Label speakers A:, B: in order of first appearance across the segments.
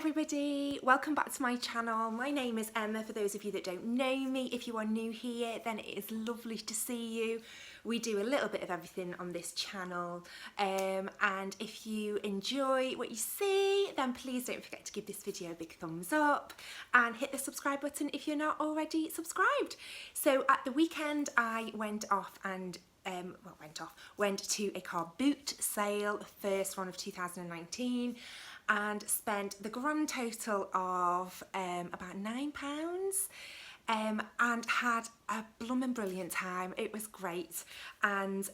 A: everybody, welcome back to my channel. My name is Emma, for those of you that don't know me. If you are new here, then it is lovely to see you. We do a little bit of everything on this channel, and if you enjoy what you see, then please don't forget to give this video a big thumbs up and hit the subscribe button if you're not already subscribed. So at the weekend I went off and went to a car boot sale, the first one of 2019, and spent the grand total of about £9, and had a bloomin' brilliant time. It was great. And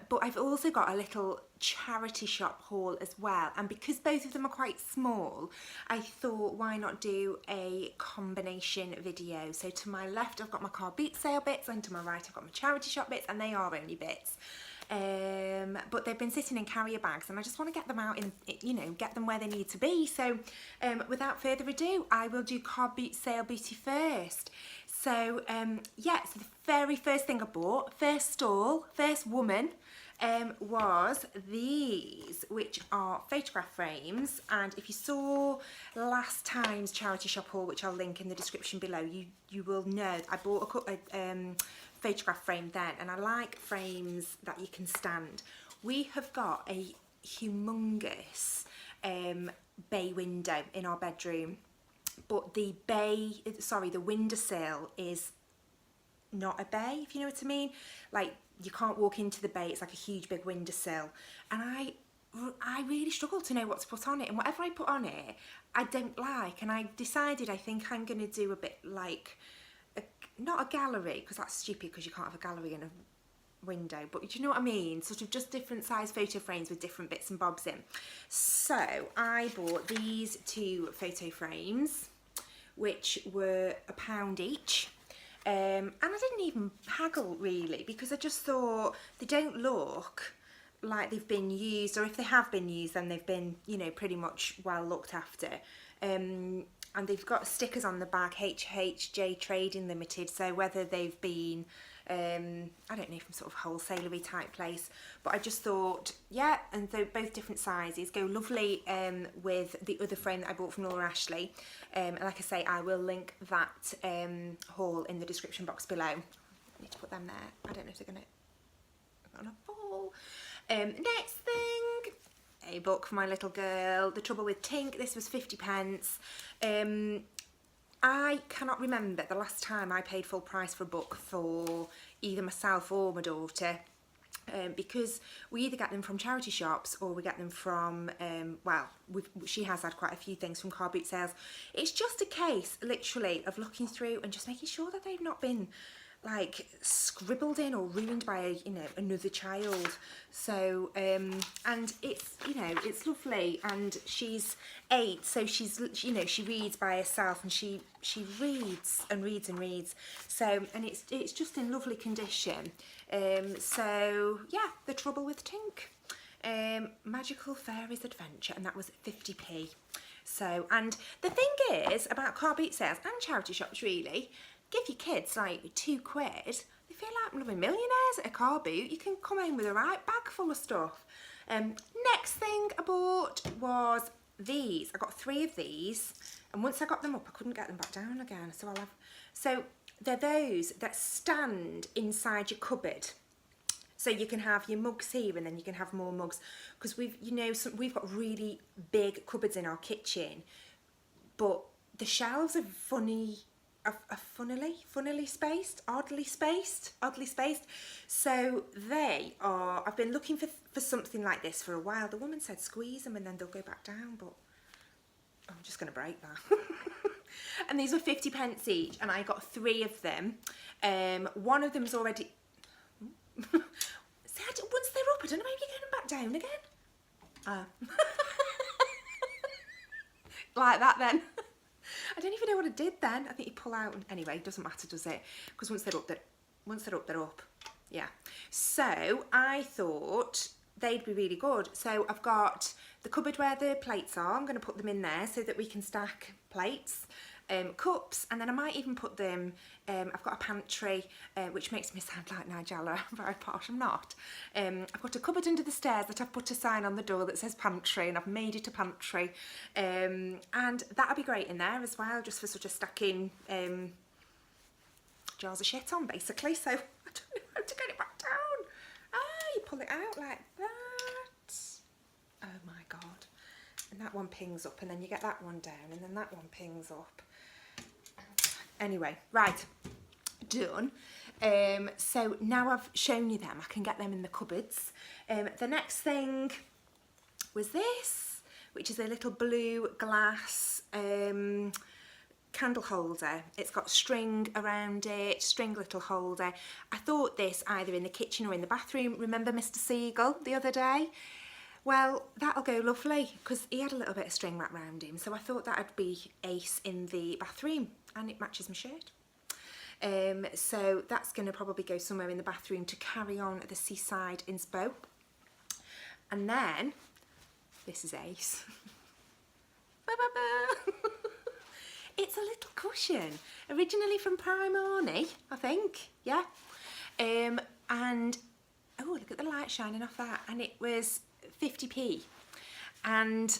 A: but I've also got a little charity shop haul as well, and because both of them are quite small, I thought why not do a combination video. So to my left I've got my car boot sale bits, and to my right I've got my charity shop bits, and they are only bits. But they've been sitting in carrier bags, and I just want to get them out in, you know, get them where they need to be. So without further ado, I will do car boot sale booty first. So yeah, so the very first thing I bought, first stall, first woman, was these, which are photograph frames. And if you saw last time's charity shop haul, which I'll link in the description below, you will know I bought a photograph frame then, and I like frames that you can stand. We have got a humongous bay window in our bedroom, but the windowsill is not a bay, if you know what I mean. Like, you can't walk into the bay, it's like a huge big windowsill, and I really struggle to know what to put on it, and whatever I put on it I don't like. And I decided I think I'm going to do a bit like not a gallery, because that's stupid, because you can't have a gallery in a window, but do you know what I mean, sort of just different size photo frames with different bits and bobs in. So I bought these two photo frames, which were £1 each, and I didn't even haggle really, because I just thought they don't look like they've been used, or if they have been used then they've been, you know, pretty much well looked after. And they've got stickers on the back, HHJ Trading Limited, so whether they've been, I don't know, from sort of wholesaler-y type place, but I just thought, yeah, and they're both different sizes, go lovely with the other frame that I bought from Laura Ashley. And like I say, I will link that haul in the description box below. I need to put them there. I don't know if they're gonna fall. Next thing, a book for my little girl, The Trouble with Tink. This was 50p. I cannot remember the last time I paid full price for a book for either myself or my daughter, because we either get them from charity shops or we get them from, she has had quite a few things from car boot sales. It's just a case, literally, of looking through and just making sure that they've not been like scribbled in or ruined by, you know, another child. So and it's, you know, it's lovely, and she's 8, so she's, you know, she reads by herself, and she reads and reads and reads. So, and it's just in lovely condition. So yeah, The Trouble with Tink, Magical Fairies Adventure, and that was 50p. So, and the thing is about car boot sales and charity shops, really, give your kids like £2, they feel like blooming millionaires at a car boot. You can come home with a right bag full of stuff. Next thing I bought was these. I got 3 of these, and once I got them up I couldn't get them back down again, so they're those that stand inside your cupboard. So you can have your mugs here, and then you can have more mugs, because we've got really big cupboards in our kitchen, but the shelves are funnily spaced, oddly spaced. So they are, I've been looking for something like this for a while. The woman said squeeze them and then they'll go back down, but I'm just going to break that. And these were 50p each, and I got 3 of them. One of them's already... See, once they're up, I don't know, maybe get them back down again. Like that then. I don't even know what I did then. I think you pull out, and anyway, it doesn't matter, does it? Because once they're up, they're up. Yeah. So I thought they'd be really good. So I've got the cupboard where the plates are. I'm going to put them in there so that we can stack plates. cups, and then I might even put them, I've got a pantry, which makes me sound like Nigella, very posh, I'm not. I've got a cupboard under the stairs that I've put a sign on the door that says pantry, and I've made it a pantry, and that'll be great in there as well, just for sort of stacking jars of shit on, basically. So I don't know how to get it back down. You pull it out like that. Oh my god. And that one pings up, and then you get that one down, and then that one pings up. Anyway, right, done. So now I've shown you them, I can get them in the cupboards. The next thing was this, which is a little blue glass candle holder. It's got string around it, string little holder. I thought this either in the kitchen or in the bathroom. Remember Mr. Seagull the other day? Well, that'll go lovely because he had a little bit of string wrapped around him, so I thought that'd be ace in the bathroom, and it matches my shirt. So that's going to probably go somewhere in the bathroom to carry on the seaside inspo. And then, this is ace. It's a little cushion, originally from Primorny, I think, yeah. And, oh, look at the light shining off that, and it was 50p. And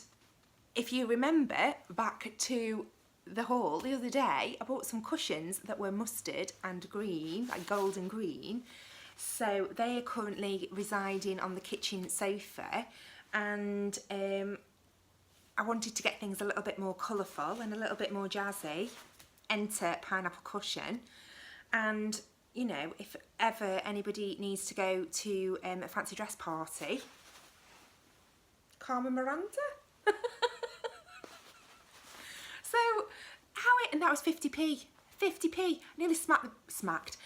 A: if you remember back to the haul the other day, I bought some cushions that were mustard and green, like golden green. So they are currently residing on the kitchen sofa, and I wanted to get things a little bit more colourful and a little bit more jazzy. Enter pineapple cushion. And you know, if ever anybody needs to go to a fancy dress party, Carmen Miranda. So and that was 50p. 50p. Nearly snapped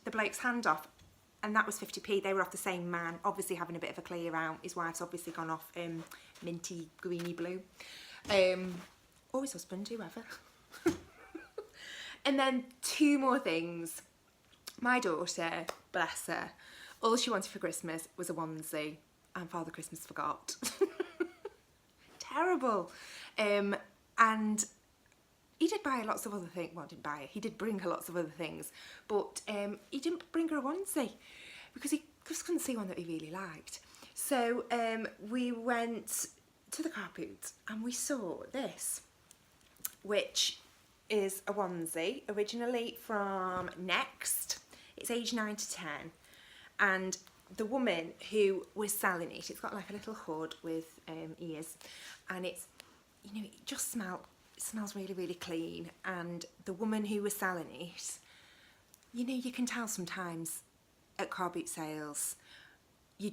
A: the bloke's hand off, and that was 50p. They were off the same man, obviously having a bit of a clear out. His wife's obviously gone off minty greeny blue, or his husband, whoever. And then two more things. My daughter, bless her, all she wanted for Christmas was a onesie, and Father Christmas forgot. Terrible. And he did buy her lots of other things. Well, didn't buy her, he did bring her lots of other things, but he didn't bring her a onesie because he just couldn't see one that he really liked. So we went to the car boot and we saw this, which is a onesie, originally from Next. It's age 9 to 10, and the woman who was selling it, it's got like a little hood with ears, and it's, you know, it just smells really, really clean. And the woman who was selling it, you know, you can tell sometimes at car boot sales, you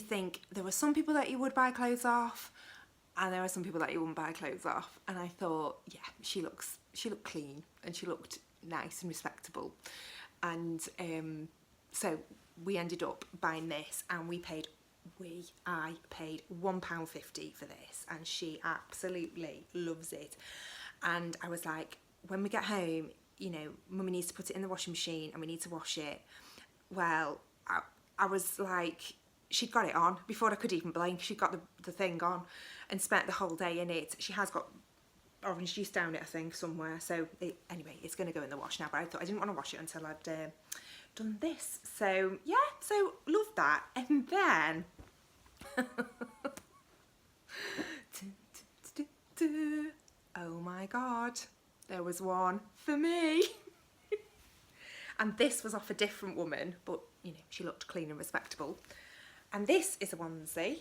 A: think there were some people that you would buy clothes off, and there are some people that you wouldn't buy clothes off. And I thought, yeah, she looked clean and she looked nice and respectable. And so we ended up buying this, and I paid £1.50 for this, and she absolutely loves it. And I was like, when we get home, you know, Mummy needs to put it in the washing machine and we need to wash it. Well, I was like, she'd got it on before I could even blink. She got the thing on and spent the whole day in it. She has got orange juice down it, I think, somewhere. So anyway, it's going to go in the wash now, but I thought I didn't want to wash it until I'd done this. So yeah, so love that. And then oh my god, there was one for me. And this was off a different woman, but you know, she looked clean and respectable. And this is a onesie,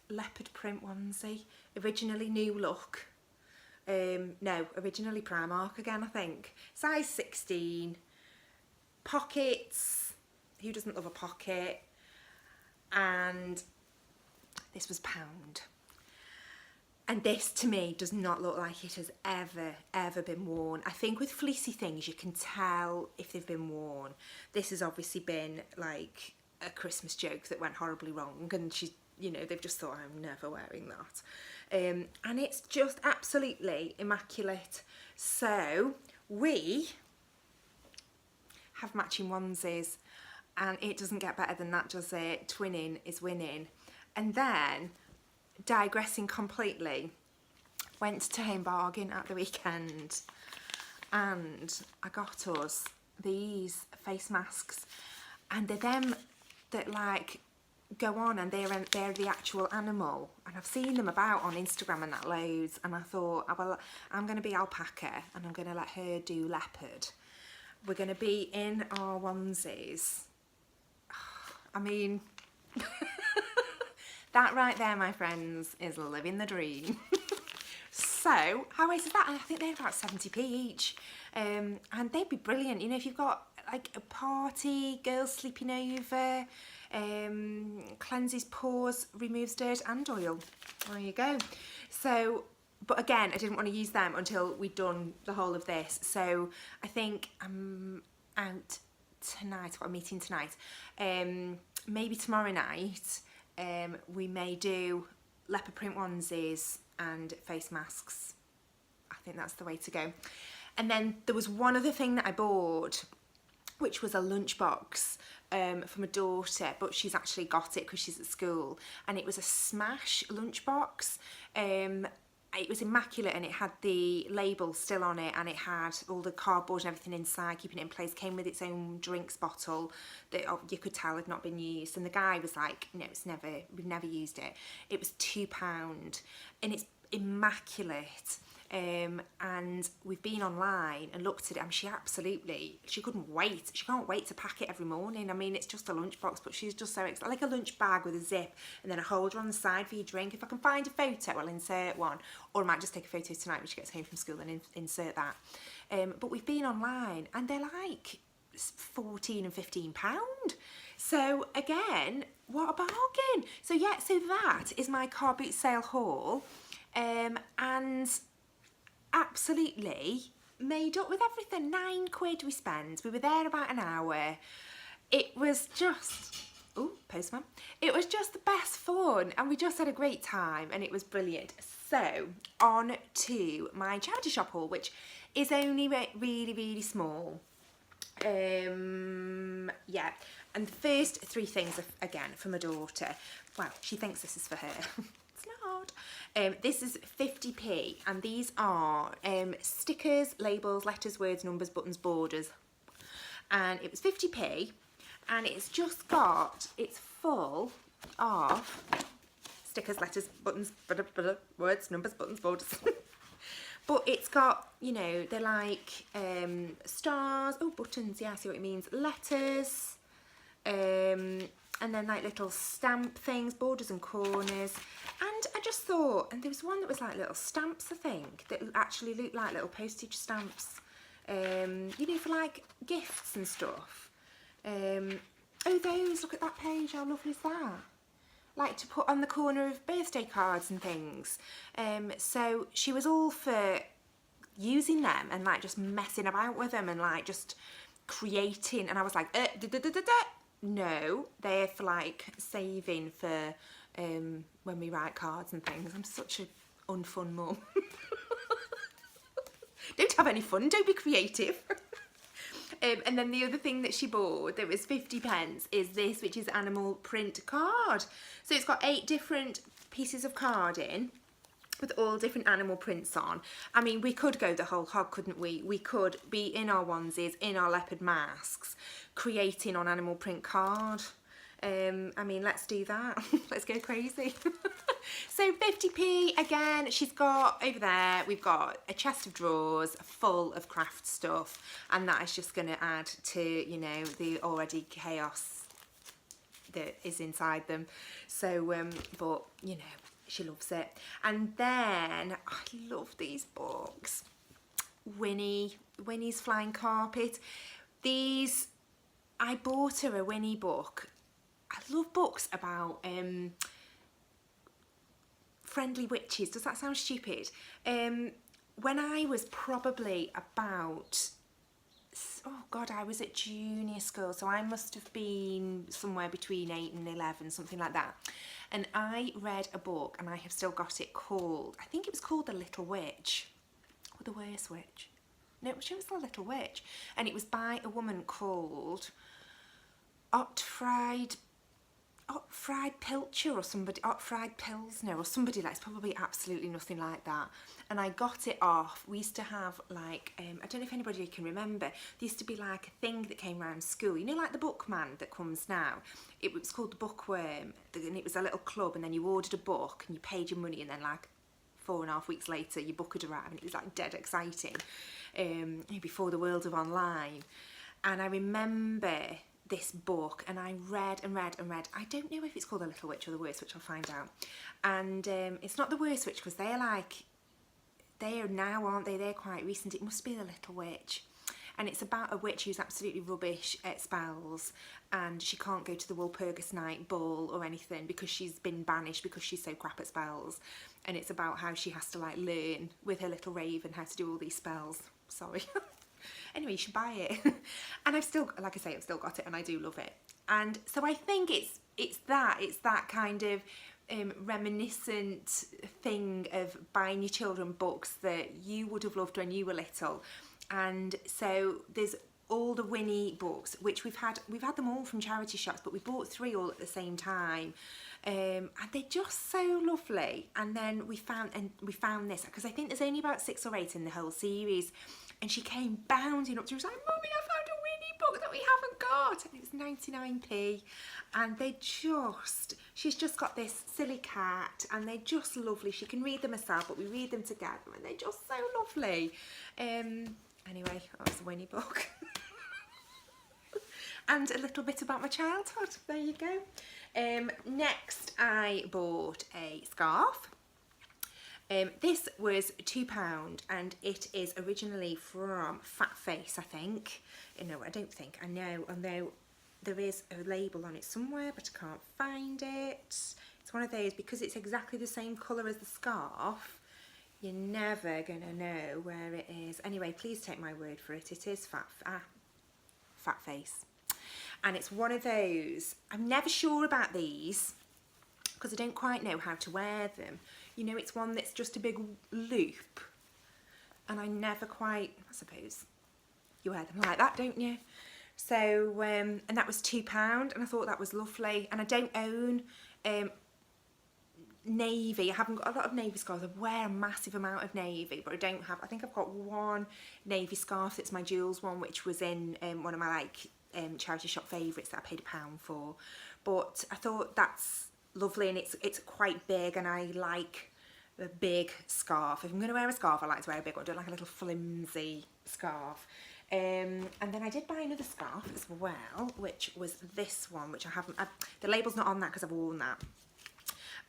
A: leopard print onesie, originally New Look. No, originally Primark again, I think. Size 16, pockets, who doesn't love a pocket? And this was £1. And this to me does not look like it has ever been worn. I think with fleecy things you can tell if they've been worn. This has obviously been like a Christmas joke that went horribly wrong, and she, you know, they've just thought, I'm never wearing that. And it's just absolutely immaculate. So we have matching onesies, and it doesn't get better than that, does it? Twinning is winning. And then, digressing completely, went to Home Bargain at the weekend and I got us these face masks, and they're them that like go on and they're the actual animal, and I've seen them about on Instagram and that loads, and I thought, oh, well, I'm going to be alpaca and I'm going to let her do leopard. We're going to be in our onesies. I mean, that right there, my friends, is living the dream. So, how much is that? I think they're about 70p each. And they'd be brilliant, you know, if you've got like a party, girls sleeping over, cleanses pores, removes dirt and oil. There you go. So, but again, I didn't want to use them until we'd done the whole of this. So I think I'm out tonight, got a meeting tonight. Maybe tomorrow night, we may do leopard print onesies and face masks. I think that's the way to go. And then there was one other thing that I bought, which was a lunchbox for my daughter, but she's actually got it because she's at school, and it was a Smash lunchbox. It was immaculate, and it had the label still on it, and it had all the cardboard and everything inside, keeping it in place. Came with its own drinks bottle that you could tell had not been used, and the guy was like, no, we've never used it. It was £2 and it's immaculate. And we've been online and looked at it. I mean, she couldn't wait. She can't wait to pack it every morning. I mean, it's just a lunchbox, but she's just so excited. Like a lunch bag with a zip and then a holder on the side for your drink. If I can find a photo, I'll insert one. Or I might just take a photo tonight when she gets home from school and insert that. But we've been online and they're like £14 and £15. So again, what a bargain. So yeah, so that is my car boot sale haul. And absolutely made up with everything. £9 we spent. We were there about an hour. It was just, oh, postman. It was just the best fun, and we just had a great time, and it was brilliant. So on to my charity shop haul, which is only really, really small. Yeah, and the first three things are, again, for my daughter. Well, she thinks this is for her. It's not. This is 50p, and these are stickers, labels, letters, words, numbers, buttons, borders, and it was 50p, and it's just got, it's full of stickers, letters, buttons, words, numbers, buttons, borders. But it's got, you know, they're like stars, oh, buttons, yeah, I see what it means, letters, and then like little stamp things, borders and corners. And I just thought, and there was one that was like little stamps, I think, that actually looked like little postage stamps, you know, for like gifts and stuff. Oh, those, look at that page, how lovely is that? Like to put on the corner of birthday cards and things. So she was all for using them and like just messing about with them and like just creating, and I was like, no, they're for like saving for when we write cards and things. I'm such an unfun mum. Don't have any fun, don't be creative. And then the other thing that she bought that was 50p is this, which is animal print card. So it's got 8 different pieces of card in with all different animal prints on. I mean, we could go the whole hog, couldn't we? We could be in our onesies, in our leopard masks, creating on animal print card. I mean, let's do that. Let's go crazy. So 50p, again, she's got over there, we've got a chest of drawers full of craft stuff, and that is just going to add to, you know, the already chaos that is inside them. So, but, you know, she loves it. And then, I love these books. Winnie's Flying Carpet. These, I bought her a Winnie book. I love books about friendly witches. Does that sound stupid? When I was probably about, oh God, I was at junior school, so I must have been somewhere between 8 and 11, something like that. And I read a book, and I have still got it, called, I think it was called The Little Witch, or The Worst Witch. No, it was The Little Witch. And it was by a woman called Otfried Fried Pilcher or somebody, Fried Pilsner or somebody like, it's probably absolutely nothing like that. And I got it off. We used to have like, I don't know if anybody can remember, there used to be like a thing that came around school, you know, like the Bookman that comes now. It was called the Bookworm, and it was a little club, and then you ordered a book and you paid your money, and then like 4.5 weeks later your book had arrived, and it was like dead exciting, before the world of online. And I remember this book, and I read and read and read. I don't know if it's called The Little Witch or The Worst Witch, I'll find out. And it's not The Worst Witch, because they are now, aren't they? They're quite recent. It must be The Little Witch. And it's about a witch who's absolutely rubbish at spells, and she can't go to the Walpurgis Night ball or anything because she's been banished because she's so crap at spells. And it's about how she has to like learn with her little raven how to do all these spells. Sorry. Anyway, you should buy it. And I've still, like I say, I've still got it, and I do love it. And so I think it's that kind of reminiscent thing of buying your children books that you would have loved when you were little. And so there's all the Winnie books, which we've had them all from charity shops, but we bought 3 all at the same time. And they're just so lovely. And then we found this, because I think there's only about 6 or 8 in the whole series. And she came bounding up to us like, "Mummy, I found a Winnie book that we haven't got." And it was 99p. And she's just got this silly cat, and they're just lovely. She can read them herself, but we read them together, and they're just so lovely. Anyway, that was a Winnie book. And a little bit about my childhood. There you go. Next, I bought a scarf. This was £2, and it is originally from Fat Face, I think. No, I don't think. I know, although there is a label on it somewhere, but I can't find it. It's one of those, because it's exactly the same colour as the scarf, you're never going to know where it is. Anyway, please take my word for it. It is Fat Face. And it's one of those, I'm never sure about these, because I don't quite know how to wear them. You know, it's one that's just a big loop, and I never quite, I suppose, you wear them like that, don't you? So, and that was £2, and I thought that was lovely. And I don't own navy. I haven't got a lot of navy scarves. I wear a massive amount of navy, but I don't have, I think I've got one navy scarf. It's my Jules one, which was in one of my like charity shop favourites that I paid £1 for. But I thought that's lovely, and it's quite big, and I like a big scarf. If I'm going to wear a scarf, I like to wear a big one. I don't like a little flimsy scarf. And then I did buy another scarf as well, which was this one, which I haven't, the label's not on that because I've worn that.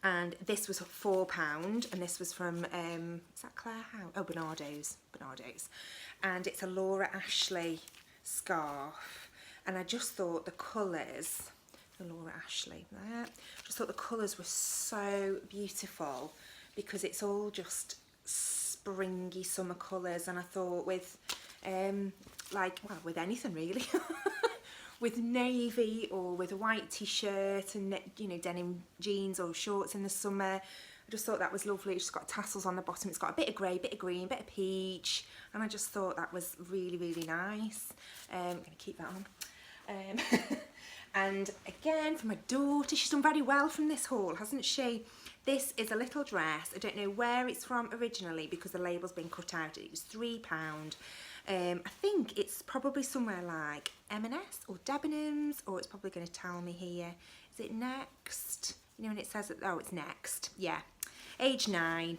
A: And this was £4, and this was from, is that Claire Howe? Oh, Bernardo's. And it's a Laura Ashley scarf. And I just thought the colours, Laura Ashley there, just thought the colours were so beautiful, because it's all just springy summer colours. And I thought with, with anything really, with navy or with a white t-shirt and, you know, denim jeans or shorts in the summer, I just thought that was lovely. It's just got tassels on the bottom. It's got a bit of grey, bit of green, bit of peach, and I just thought that was really, really nice. I'm going to keep that on. And again, for my daughter, she's done very well from this haul, hasn't she? This is a little dress. I don't know where it's from originally because the label's been cut out. It was £3. I think it's probably somewhere like M&S or Debenhams, or it's probably going to tell me here. Is it Next? You know, when it says that, oh, it's Next. Yeah, age 9.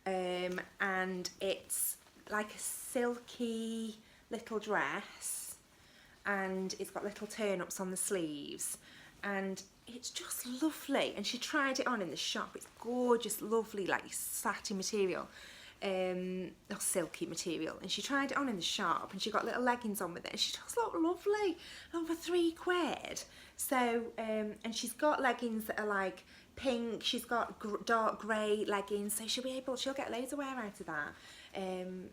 A: And it's like a silky little dress, and it's got little turn-ups on the sleeves, and it's just lovely. And she tried it on in the shop. It's gorgeous, lovely, like satin material, or silky material, and she tried it on in the shop, and she got little leggings on with it, and she just looked lovely, and for £3. So and she's got leggings that are like pink, she's got dark grey leggings, so she'll get loads of wear out of that.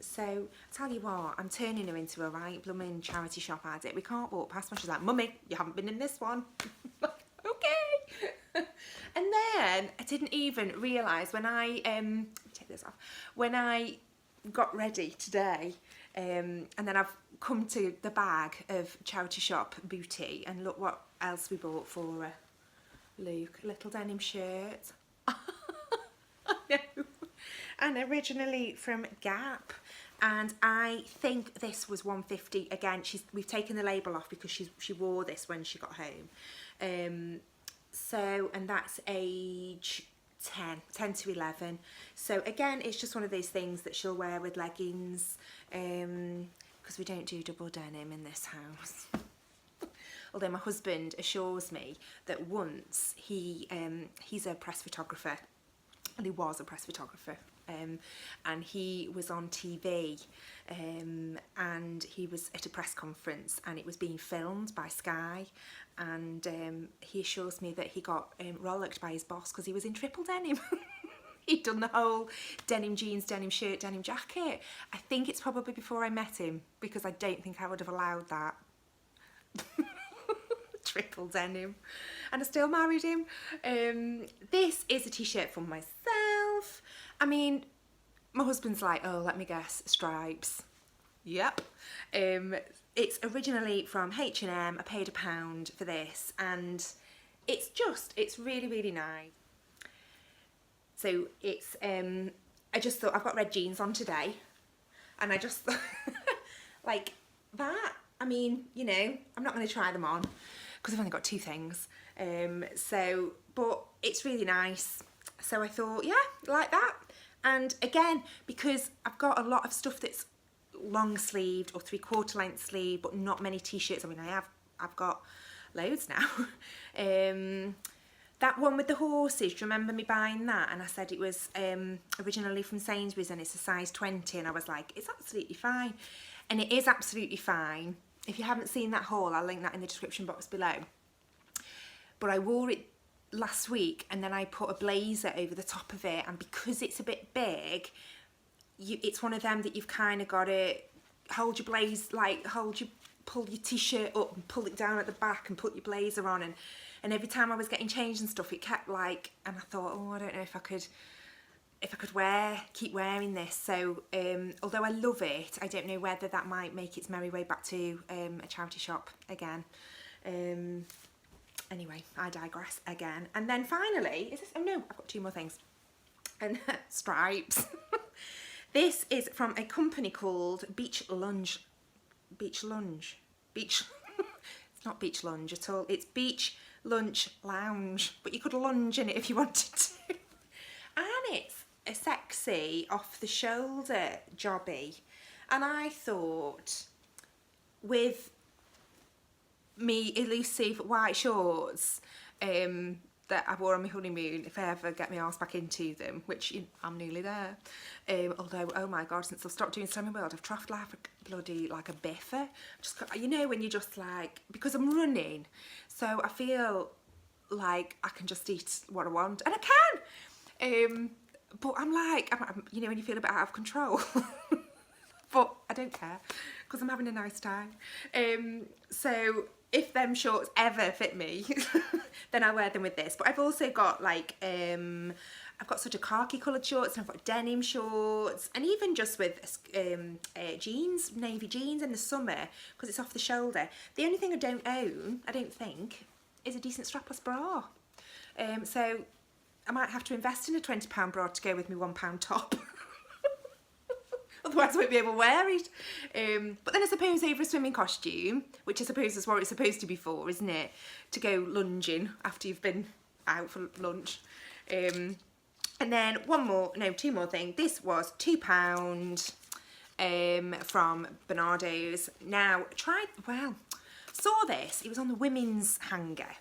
A: So I tell you what, I'm turning her into a right blooming charity shop addict. We can't walk past one. She's like, "Mummy, you haven't been in this one." Okay. And then I didn't even realise when I take this off, when I got ready today, and then I've come to the bag of charity shop booty, and look what else we bought for her. Luke, little denim shirt. I know. And originally from Gap. And I think this was £1.50. Again, we've taken the label off because she wore this when she got home. And that's age 10 to 11. So again, it's just one of those things that she'll wear with leggings, because we don't do double denim in this house. Although my husband assures me that once he's a press photographer, and he was a press photographer, and he was on TV, and he was at a press conference and it was being filmed by Sky, and he assures me that he got rollicked by his boss because he was in triple denim. He'd done the whole denim jeans, denim shirt, denim jacket. I think it's probably before I met him, because I don't think I would have allowed that. Triple denim. And I still married him. This is a t-shirt for myself. I mean, my husband's like, oh, let me guess, stripes. Yep. It's originally from H&M. I paid £1 for this, and it's really, really nice. So it's, I just thought, I've got red jeans on today, and I just thought, like that, I mean, you know, I'm not going to try them on because I've only got 2 things. But it's really nice. So I thought, yeah, like that. And again, because I've got a lot of stuff that's long sleeved or 3/4 length sleeve, but not many t-shirts. I mean, I've got loads now. That one with the horses, do you remember me buying that? And I said it was originally from Sainsbury's and it's a size 20, and I was like, it's absolutely fine. And it is absolutely fine. If you haven't seen that haul, I'll link that in the description box below. But I wore it last week, and then I put a blazer over the top of it, and because it's a bit big, it's one of them that you've kind of got to hold your pull your t-shirt up and pull it down at the back and put your blazer on, and every time I was getting changed and stuff, it kept like, and I thought, oh, I don't know if I could keep wearing this. So although I love it, I don't know whether that might make its merry way back to a charity shop again. Anyway, I digress again. And then finally, is this, oh no, I've got 2 more things. And stripes. This is from a company called Beach Lunch. It's not Beach Lunch at all. It's Beach Lunch Lounge. But you could lunge in it if you wanted to. And it's a sexy off-the-shoulder jobby. And I thought, with me elusive white shorts that I wore on my honeymoon, if I ever get my arse back into them, which I'm nearly there. Although, oh my God, since I've stopped doing Semi World, I've traffed like a biffer. Just, you know, when you just like, because I'm running, so I feel like I can just eat what I want, and I can. But I'm like, you know, when you feel a bit out of control. But I don't care, because I'm having a nice time. So if them shorts ever fit me, then I wear them with this. But I've also got like, I've got sort of khaki coloured shorts, and I've got denim shorts, and even just with jeans, navy jeans in the summer, because it's off the shoulder. The only thing I don't own, I don't think, is a decent strapless bra. So I might have to invest in a £20 bra to go with my £1 top. Otherwise I won't be able to wear it. But then I suppose over a swimming costume, which I suppose is what it's supposed to be for, isn't it? To go lunging after you've been out for lunch. And then 2 more things. This was £2 from Bernardo's. Now, saw this. It was on the women's hanger.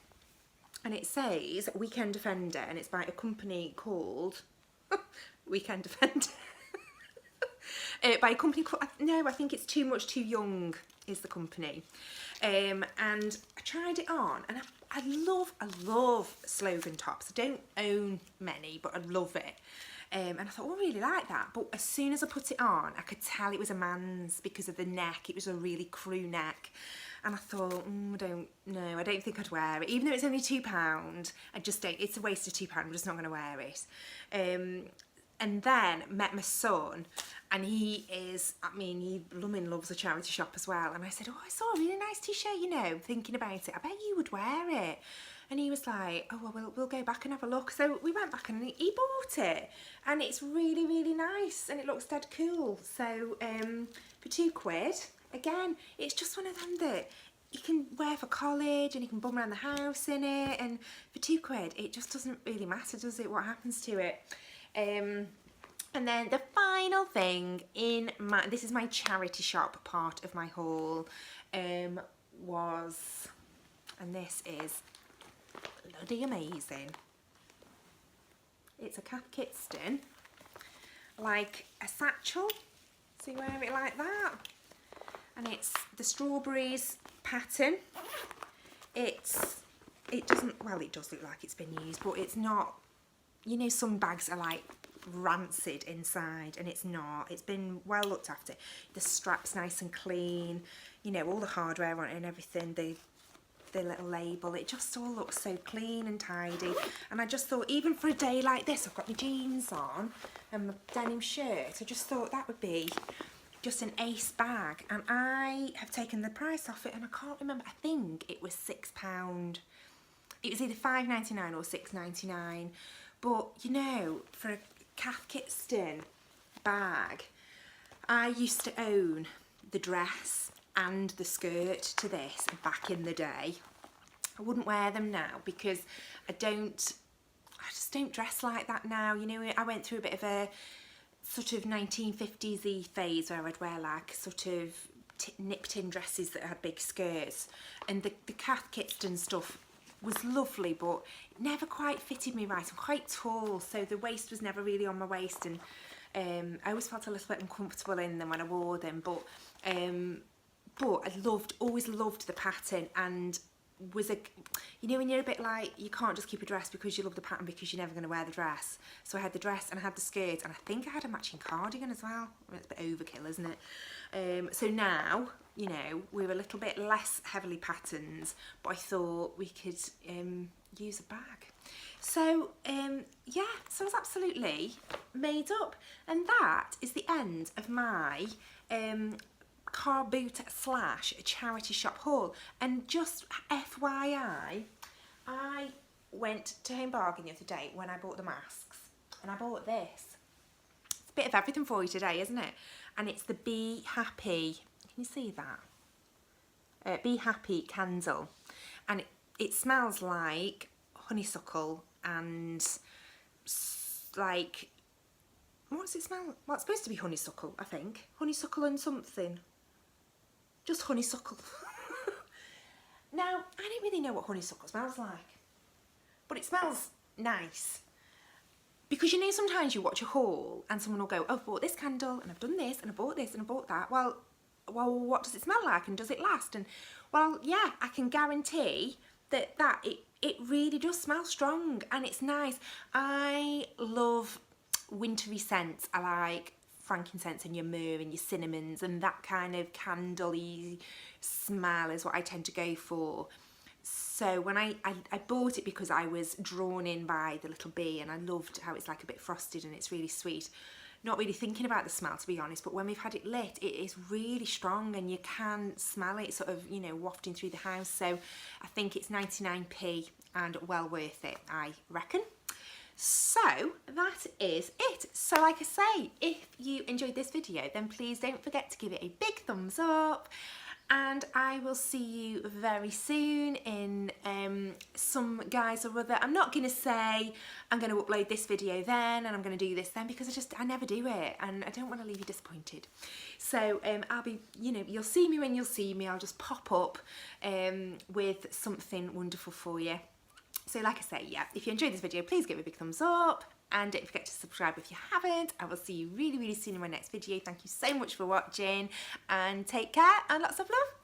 A: And it says Weekend Defender, and it's by a company called Weekend Defender. By a company called, no, I think it's Too Much Too Young is the company. And I tried it on, and I love slogan tops. I don't own many, but I love it. And I thought, oh, I really like that. But as soon as I put it on, I could tell it was a man's because of the neck. It was a really crew neck. And I thought, I don't think I'd wear it. Even though it's only £2, I just don't, it's a waste of £2. I'm just not going to wear it. And then met my son, and he blooming loves a charity shop as well. And I said, oh, I saw a really nice t-shirt, you know, thinking about it. I bet you would wear it. And he was like, oh, well, we'll go back and have a look. So we went back and he bought it. And it's really, really nice. And it looks dead cool. So for £2, again, it's just one of them that you can wear for college and you can bum around the house in it. And for £2, it just doesn't really matter, does it, what happens to it? And then the final thing in my, this is my charity shop part of my haul, was, and this is bloody amazing. It's a Cath Kidston, like a satchel, so you wear it like that, and it's the strawberries pattern. It doesn't, well, it does look like it's been used, but it's not, you know, some bags are like rancid inside, and it's not. It's been well looked after. The strap's nice and clean, you know, all the hardware on it and everything, the little label, it just all looks so clean and tidy. And I just thought, even for a day like this, I've got my jeans on and my denim shirt, I just thought that would be just an ace bag. And I have taken the price off it, and I can't remember, I think it was £6. It was either £5.99 or £6.99. But you know, for a Cath Kidston bag, I used to own the dress and the skirt to this back in the day. I wouldn't wear them now because I just don't dress like that now. You know, I went through a bit of a sort of 1950s-y phase where I'd wear like sort of nipped in dresses that had big skirts, and the Cath Kidston stuff was lovely, but it never quite fitted me right. I'm quite tall, so the waist was never really on my waist, and I always felt a little bit uncomfortable in them when I wore them. But I always loved the pattern, and was you know, when you're a bit like, you can't just keep a dress because you love the pattern because you're never going to wear the dress. So I had the dress and I had the skirt, and I think I had a matching cardigan as well. I mean, it's a bit overkill, isn't it? So now, you know, we're a little bit less heavily patterned, but I thought we could use a bag. So yeah, so I was absolutely made up, and that is the end of my car boot / charity shop haul. And just FYI, I went to Home Bargain the other day when I bought the masks, and I bought this. It's a bit of everything for you today, isn't it? And it's the Be Happy, can you see that? Be Happy candle, and it smells like honeysuckle and like, what does it smell? Well, it's supposed to be honeysuckle, I think. Honeysuckle and something. Just honeysuckle. Now, I don't really know what honeysuckle smells like, but it smells nice. Because you know, sometimes you watch a haul and someone will go, oh, I've bought this candle and I've done this and I bought this and I bought that. Well, what does it smell like, and does it last? And well, yeah, I can guarantee that it really does smell strong, and it's nice. I love wintry scents. I like frankincense and your myrrh and your cinnamons, and that kind of candle-y smell is what I tend to go for. So when I bought it because I was drawn in by the little bee, and I loved how it's like a bit frosted and it's really sweet. Not really thinking about the smell, to be honest, but when we've had it lit, it is really strong, and you can smell it sort of, you know, wafting through the house. So I think it's 99p and well worth it, I reckon. So that is it. So like I say, if you enjoyed this video, then please don't forget to give it a big thumbs up, and I will see you very soon in some guise or other. I'm not going to say I'm going to upload this video then and I'm going to do this then, because I never do it, and I don't want to leave you disappointed. So I'll be, you know, you'll see me when you'll see me. I'll just pop up with something wonderful for you. So like I say, yeah, if you enjoyed this video, please give it a big thumbs up, and don't forget to subscribe if you haven't. I will see you really, really soon in my next video. Thank you so much for watching, and take care, and lots of love.